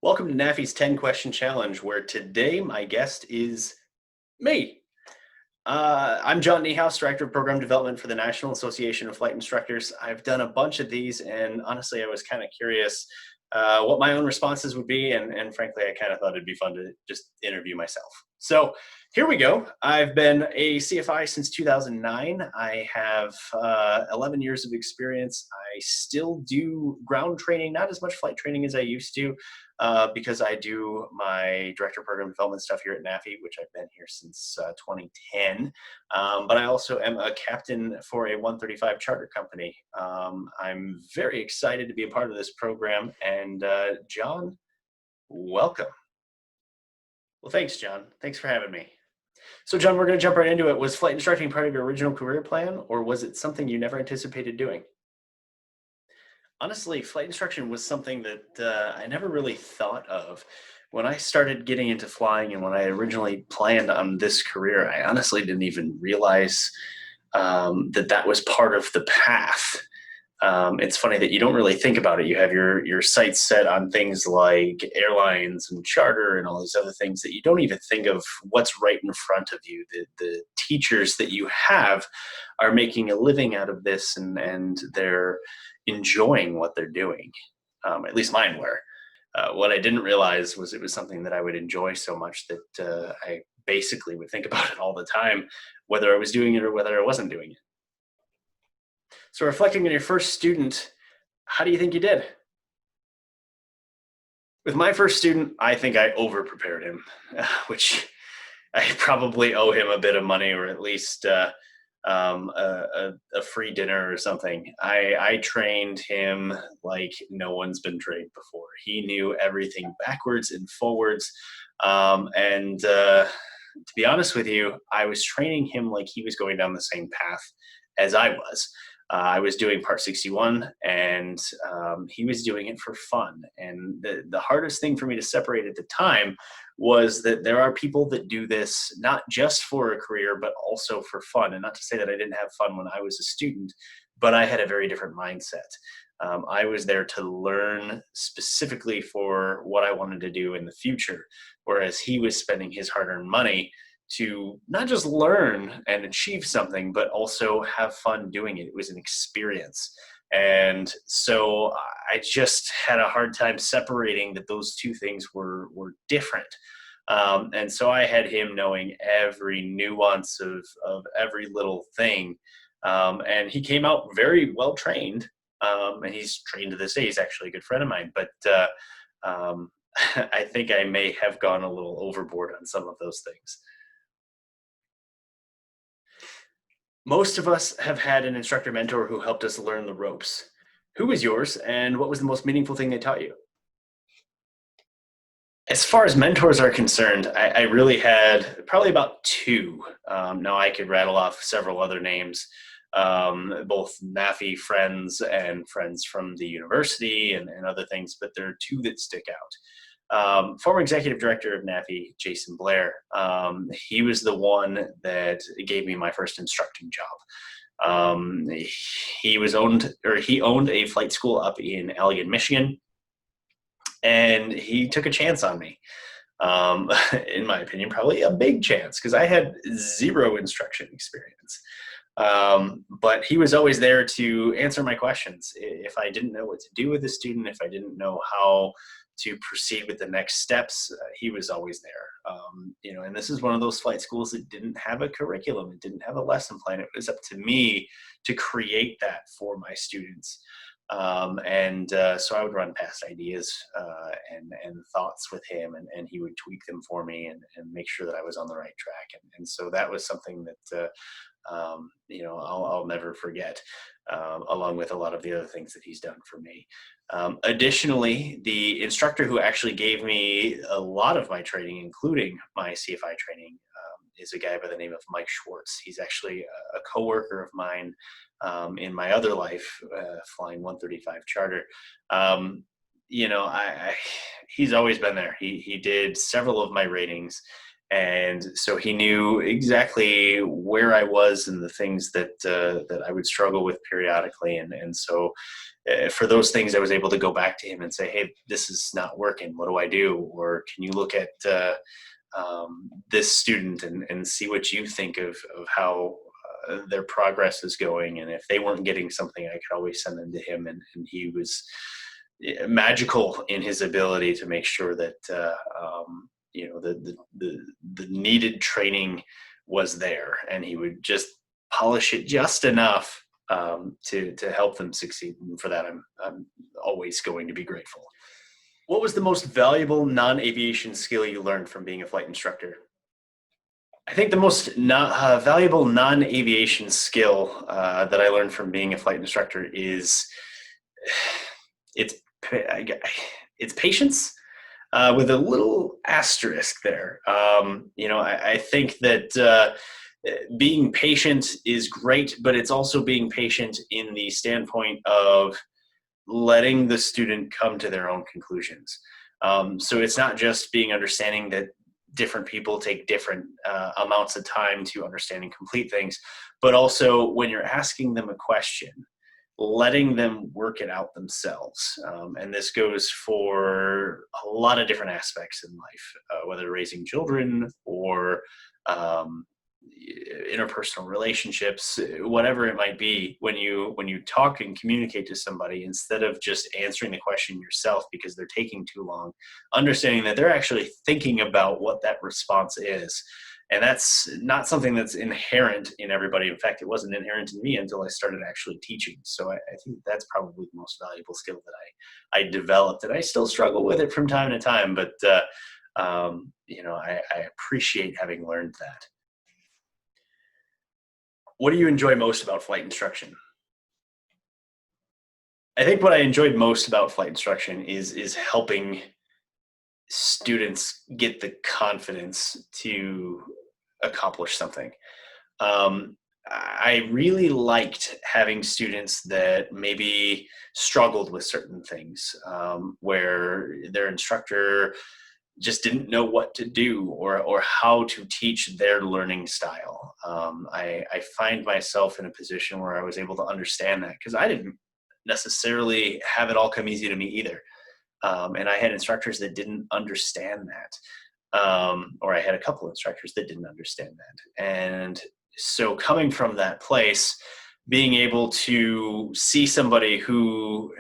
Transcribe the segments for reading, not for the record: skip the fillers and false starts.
Welcome to NAFI's 10 question challenge, where today my guest is me. I'm John Niehaus, Director of Program Development for the National Association of Flight Instructors. I've done a bunch of these, and honestly, I was kind of curious what my own responses would be, and frankly, I kind of thought it'd be fun to just interview myself. So here we go. I've been a CFI since 2009. I have 11 years of experience. I still do ground training, not as much flight training as I used to, because I do my director of program development stuff here at NAFI, which I've been here since 2010. But I also am a captain for a 135 charter company. I'm very excited to be a part of this program. And John, welcome. Well, thanks, John. Thanks for having me. So, John, we're going to jump right into it. Was flight instructing part of your original career plan, or was it something you never anticipated doing? Honestly, flight instruction was something that I never really thought of. When I started getting into flying and when I originally planned on this career, I honestly didn't even realize that that was part of the path. It's funny that you don't really think about it. You have your sights set on things like airlines and charter and all these other things that you don't even think of what's right in front of you. The teachers that you have are making a living out of this, and they're enjoying what they're doing. At least mine were. What I didn't realize was it was something that I would enjoy so much that I basically would think about it all the time, whether I was doing it or whether I wasn't doing it. So reflecting on your first student, how do you think you did? With my first student, I think I over-prepared him, which I probably owe him a bit of money, or at least a free dinner or something. I trained him like no one's been trained before. He knew everything backwards and forwards. To be honest with you, I was training him like he was going down the same path as I was. I was doing Part 61, and he was doing it for fun. And the hardest thing for me to separate at the time was that there are people that do this not just for a career, but also for fun. And not to say that I didn't have fun when I was a student, but I had a very different mindset. I was there to learn specifically for what I wanted to do in the future, whereas he was spending his hard-earned money to not just learn and achieve something, but also have fun doing it. It was an experience. And so I just had a hard time separating that those two things were different. And so I had him knowing every nuance of every little thing. And he came out very well trained. And he's trained to this day. He's actually a good friend of mine. But I think I may have gone a little overboard on some of those things. Most of us have had an instructor mentor who helped us learn the ropes. Who was yours, and what was the most meaningful thing they taught you? As far as mentors are concerned, I really had probably about two. Now I could rattle off several other names, both NAFI friends and friends from the university and other things, but there are two that stick out. Former executive director of NAFI, Jason Blair, he was the one that gave me my first instructing job. He owned a flight school up in Allegan, Michigan, and he took a chance on me. In my opinion, probably a big chance, because I had zero instruction experience. But he was always there to answer my questions. If I didn't know what to do with a student, if I didn't know how to proceed with the next steps, he was always there. And this is one of those flight schools that didn't have a curriculum. It didn't have a lesson plan. It was up to me to create that for my students. So I would run past ideas and thoughts with him, and he would tweak them for me and make sure that I was on the right track. And so that was something that I'll never forget, along with a lot of the other things that he's done for me. Additionally, the instructor who actually gave me a lot of my training, including my CFI training, is a guy by the name of Mike Schwartz. He's actually a coworker of mine in my other life, flying 135 charter. He's always been there. He did several of my ratings, And so he knew exactly where I was and the things that I would struggle with periodically. And so for those things, I was able to go back to him and say, hey, this is not working. What do I do? Or can you look at this student and see what you think of how their progress is going. And if they weren't getting something, I could always send them to him. And he was magical in his ability to make sure that the needed training was there, and he would just polish it just enough to help them succeed. And for that, I'm always going to be grateful. What was the most valuable non-aviation skill you learned from being a flight instructor? I think the most valuable non-aviation skill that I learned from being a flight instructor is it's patience, with a little asterisk there. I think that being patient is great, but it's also being patient in the standpoint of letting the student come to their own conclusions. So it's not just being understanding that different people take different amounts of time to understand and complete things, but also when you're asking them a question, letting them work it out themselves. And this goes for a lot of different aspects in life, whether raising children or interpersonal relationships, whatever it might be. When you talk and communicate to somebody, instead of just answering the question yourself because they're taking too long, understanding that they're actually thinking about what that response is. And that's not something that's inherent in everybody. In fact, it wasn't inherent in me until I started actually teaching. So I think that's probably the most valuable skill that I developed, and I still struggle with it from time to time, but I appreciate having learned that. What do you enjoy most about flight instruction? I think what I enjoyed most about flight instruction is helping students get the confidence to accomplish something. I really liked having students that maybe struggled with certain things, where their instructor just didn't know what to do or how to teach their learning style. I find myself in a position where I was able to understand that because I didn't necessarily have it all come easy to me either. And I had instructors that didn't understand that. Or I had a couple of instructors that didn't understand that. And so coming from that place, being able to see somebody who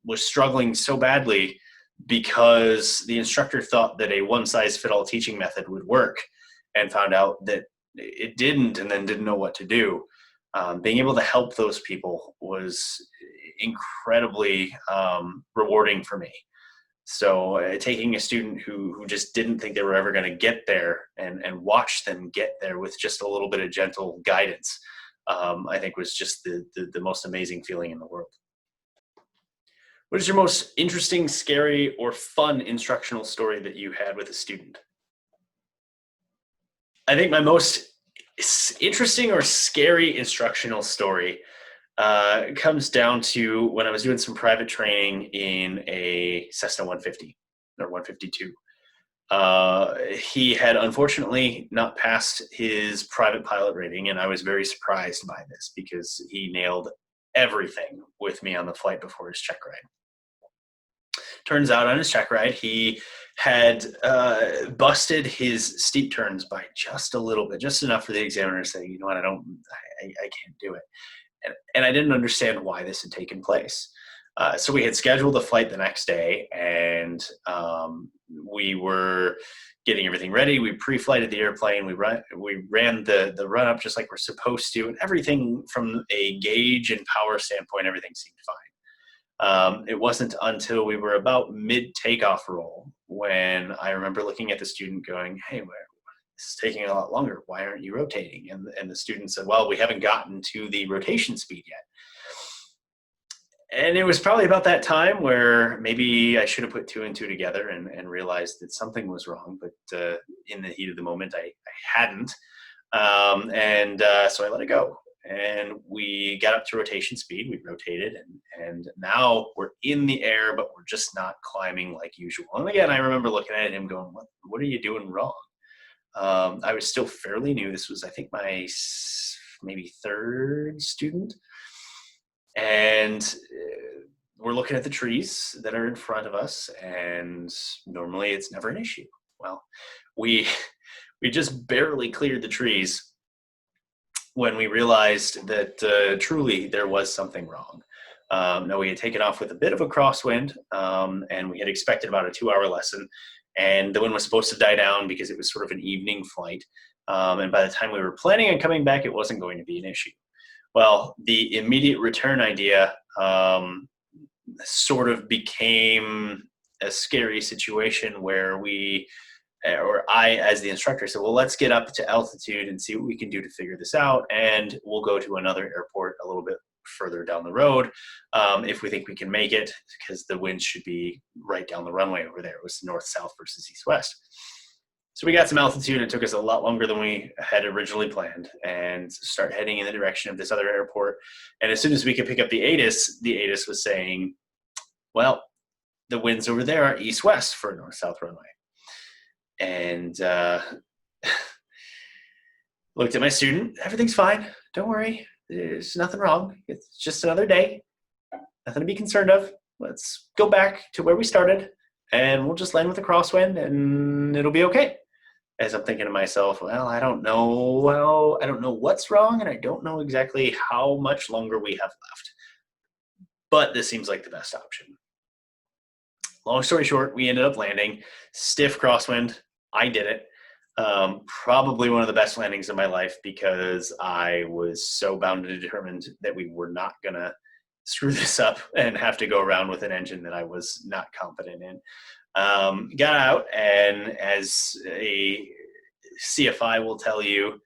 was struggling so badly because the instructor thought that a one-size-fit-all teaching method would work and found out that it didn't, and then didn't know what to do. Being able to help those people was incredibly rewarding for me. So taking a student who just didn't think they were ever going to get there and watch them get there with just a little bit of gentle guidance, I think was just the most amazing feeling in the world. What is your most interesting, scary, or fun instructional story that you had with a student? I think my most interesting or scary instructional story comes down to when I was doing some private training in a Cessna 150 or 152. He had unfortunately not passed his private pilot rating, and I was very surprised by this because he nailed everything with me on the flight before his check ride. Turns out on his check ride, he had busted his steep turns by just a little bit, just enough for the examiner to say, you know what, I can't do it. And I didn't understand why this had taken place. So we had scheduled a flight the next day, and we were getting everything ready. We pre-flighted the airplane. We ran the run up just like we're supposed to, and everything from a gauge and power standpoint, everything seemed fine. It wasn't until we were about mid-takeoff roll when I remember looking at the student going, hey, this is taking a lot longer. Why aren't you rotating? And the student said, well, we haven't gotten to the rotation speed yet. And it was probably about that time where maybe I should have put two and two together and realized that something was wrong. But in the heat of the moment, I hadn't. So I let it go. And we got up to rotation speed. We rotated, and now we're in the air, but we're just not climbing like usual. And again, I remember looking at him going, what are you doing wrong? I was still fairly new. This was, I think, my maybe third student. And we're looking at the trees that are in front of us, and normally it's never an issue. Well, we we just barely cleared the trees when we realized that truly there was something wrong. Now, we had taken off with a bit of a crosswind, and we had expected about a 2-hour lesson, and the wind was supposed to die down because it was sort of an evening flight. And by the time we were planning on coming back, it wasn't going to be an issue. Well, the immediate return idea sort of became a scary situation where I, as the instructor, said, well, let's get up to altitude and see what we can do to figure this out. And we'll go to another airport a little bit further down the road if we think we can make it, because the wind should be right down the runway over there. It was north-south versus east-west. So we got some altitude. It took us a lot longer than we had originally planned, and start heading in the direction of this other airport. And as soon as we could pick up the ATIS was saying, well, the winds over there are east-west for north-south runway. And looked at my student. Everything's fine. Don't worry. There's nothing wrong. It's just another day. Nothing to be concerned of. Let's go back to where we started, and we'll just land with a crosswind, and it'll be okay. As I'm thinking to myself, well, I don't know what's wrong, and I don't know exactly how much longer we have left. But this seems like the best option. Long story short, we ended up landing. Stiff crosswind. I did it. Probably one of the best landings of my life, because I was so bound and determined that we were not going to screw this up and have to go around with an engine that I was not confident in. Got out, and as a CFI will tell you,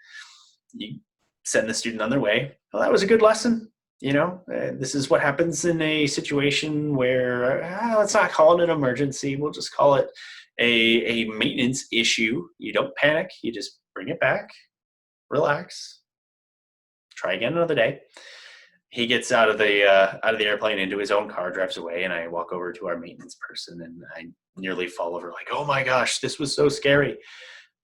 you send the student on their way. Well, that was a good lesson. This is what happens in a situation where, let's not call it an emergency. We'll just call it a maintenance issue. You don't panic. You just bring it back, relax, try again another day. He gets out of the airplane into his own car, drives away, and I walk over to our maintenance person, and I nearly fall over like, oh my gosh, this was so scary.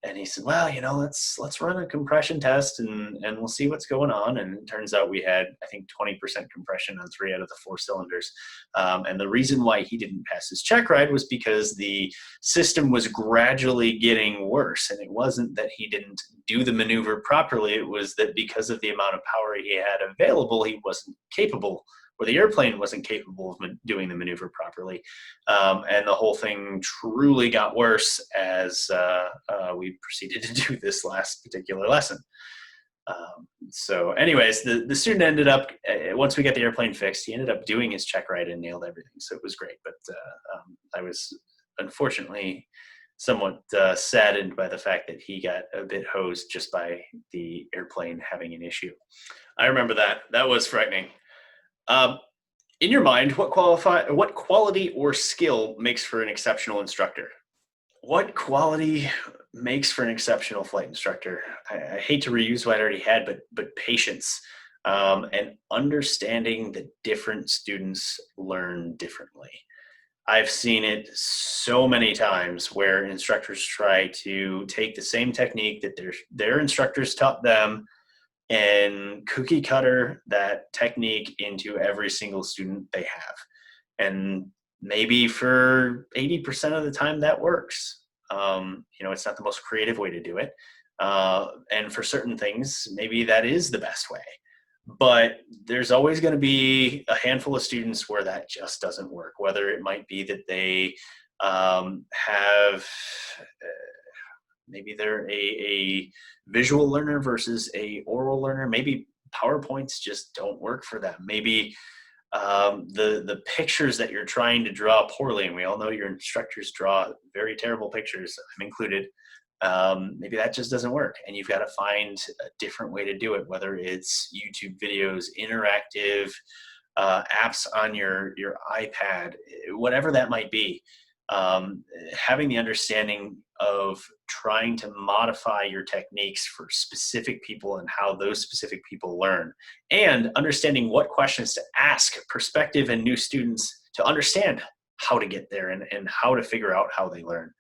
And he said, well, let's run a compression test, and we'll see what's going on. And it turns out we had, I think, 20% compression on 3 out of the 4 cylinders. And the reason why he didn't pass his check ride was because the system was gradually getting worse. And it wasn't that he didn't do the maneuver properly. It was that because of the amount of power he had available, he wasn't capable, or the airplane wasn't capable of doing the maneuver properly. And the whole thing truly got worse as we proceeded to do this last particular lesson. So anyways, the student ended up, once we got the airplane fixed, he ended up doing his check ride and nailed everything. So it was great. But I was unfortunately somewhat saddened by the fact that he got a bit hosed just by the airplane having an issue. I remember that. That was frightening. In your mind, what quality or skill makes for an exceptional instructor? What quality makes for an exceptional flight instructor? I hate to reuse what I already had, but patience, and understanding that different students learn differently. I've seen it so many times where instructors try to take the same technique that their instructors taught them and cookie cutter that technique into every single student they have. And maybe for 80% of the time that works. It's not the most creative way to do it. And for certain things, maybe that is the best way. But there's always going to be a handful of students where that just doesn't work, whether it might be that they have maybe they're a visual learner versus a oral learner. Maybe PowerPoints just don't work for them. Maybe the pictures that you're trying to draw poorly, and we all know your instructors draw very terrible pictures, I'm included. Maybe that just doesn't work, and you've got to find a different way to do it, whether it's YouTube videos, interactive apps on your iPad, whatever that might be. Having the understanding of trying to modify your techniques for specific people and how those specific people learn, and understanding what questions to ask prospective and new students to understand how to get there and how to figure out how they learn.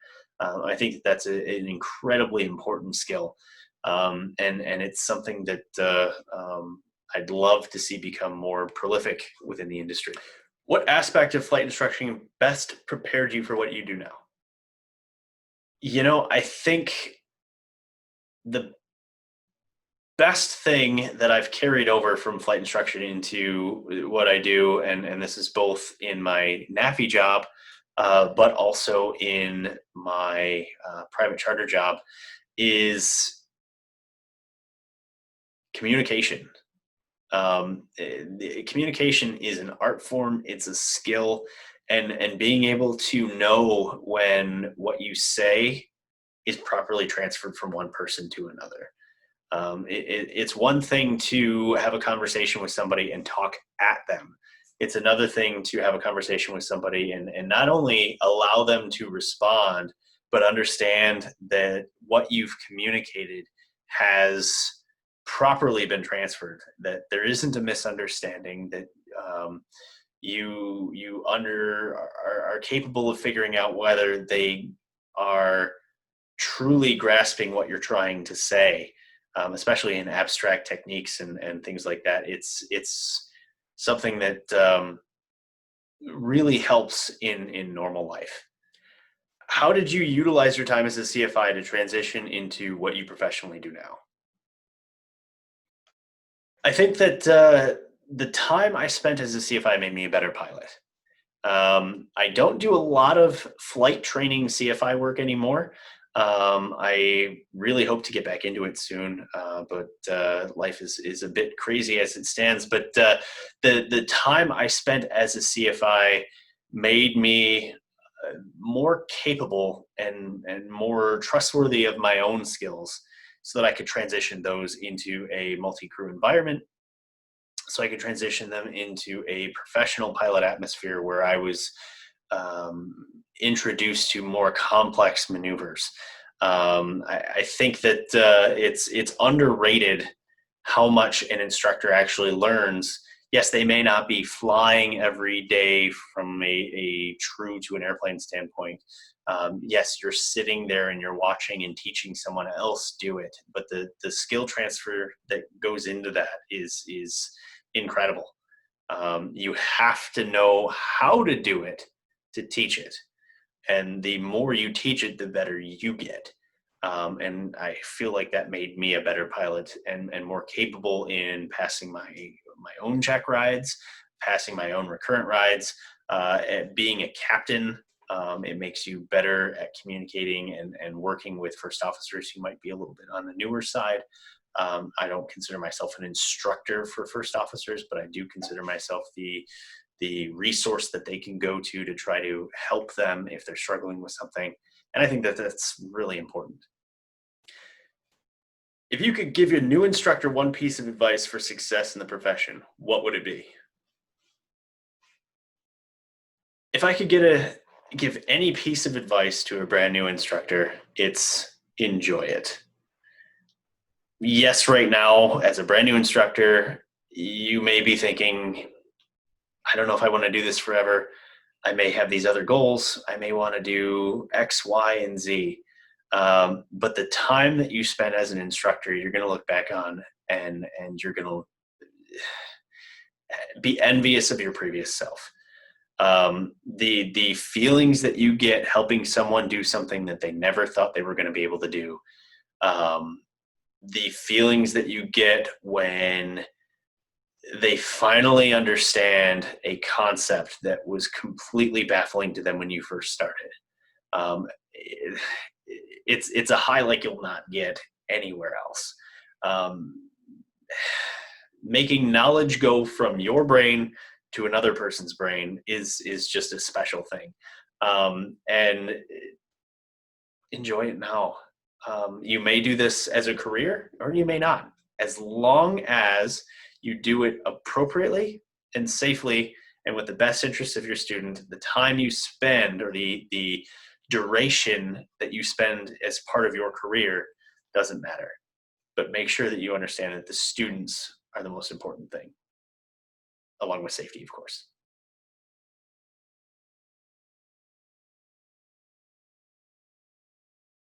I think that's an incredibly important skill, and it's something that I'd love to see become more prolific within the industry. What aspect of flight instruction best prepared you for what you do now? I think the best thing that I've carried over from flight instruction into what I do, and this is both in my NAFI job, but also in my private charter job, is communication. Communication is an art form, it's a skill, and being able to know when what you say is properly transferred from one person to another. It's one thing to have a conversation with somebody and talk at them. It's another thing to have a conversation with somebody and not only allow them to respond, but understand that what you've communicated has properly been transferred, that there isn't a misunderstanding, that are capable of figuring out whether they are truly grasping what you're trying to say, especially in abstract techniques and things like that. It's something that really helps in normal life. How did you utilize your time as a CFI to transition into what you professionally do now? I think that the time I spent as a CFI made me a better pilot. I don't do a lot of flight training CFI work anymore. I really hope to get back into it soon, but life is a bit crazy as it stands. But the time I spent as a CFI made me more capable and more trustworthy of my own skills, so that I could transition those into a multi-crew environment, so I could transition them into a professional pilot atmosphere where I was introduced to more complex maneuvers. I think that it's underrated how much an instructor actually learns. Yes, they may not be flying every day from a true to an airplane standpoint. Yes, you're sitting there and you're watching and teaching someone else do it, but the skill transfer that goes into that is incredible. You have to know how to do it to teach it, and the more you teach it, the better you get. And I feel like that made me a better pilot and more capable in passing my own check rides, passing my own recurrent rides, at being a captain. It makes you better at communicating and working with first officers who might be a little bit on the newer side. I don't consider myself an instructor for first officers, but I do consider myself the resource that they can go to try to help them if they're struggling with something. And I think that that's really important. If you could give your new instructor one piece of advice for success in the profession, what would it be? If I could give any piece of advice to a brand new instructor, it's enjoy it. Yes, right now, as a brand new instructor, you may be thinking, I don't know if I want to do this forever. I may have these other goals. I may want to do X, Y, and Z. But the time that you spend as an instructor, you're going to look back on and you're going to be envious of your previous self. The feelings that you get helping someone do something that they never thought they were going to be able to do. The feelings that you get when they finally understand a concept that was completely baffling to them when you first started. It's a high like you'll not get anywhere else. Making knowledge go from your brain to another person's brain is just a special thing. And enjoy it now. You may do this as a career or you may not. As long as you do it appropriately and safely and with the best interest of your student, the time you spend or the duration that you spend as part of your career doesn't matter. But make sure that you understand that the students are the most important thing, along with safety, of course.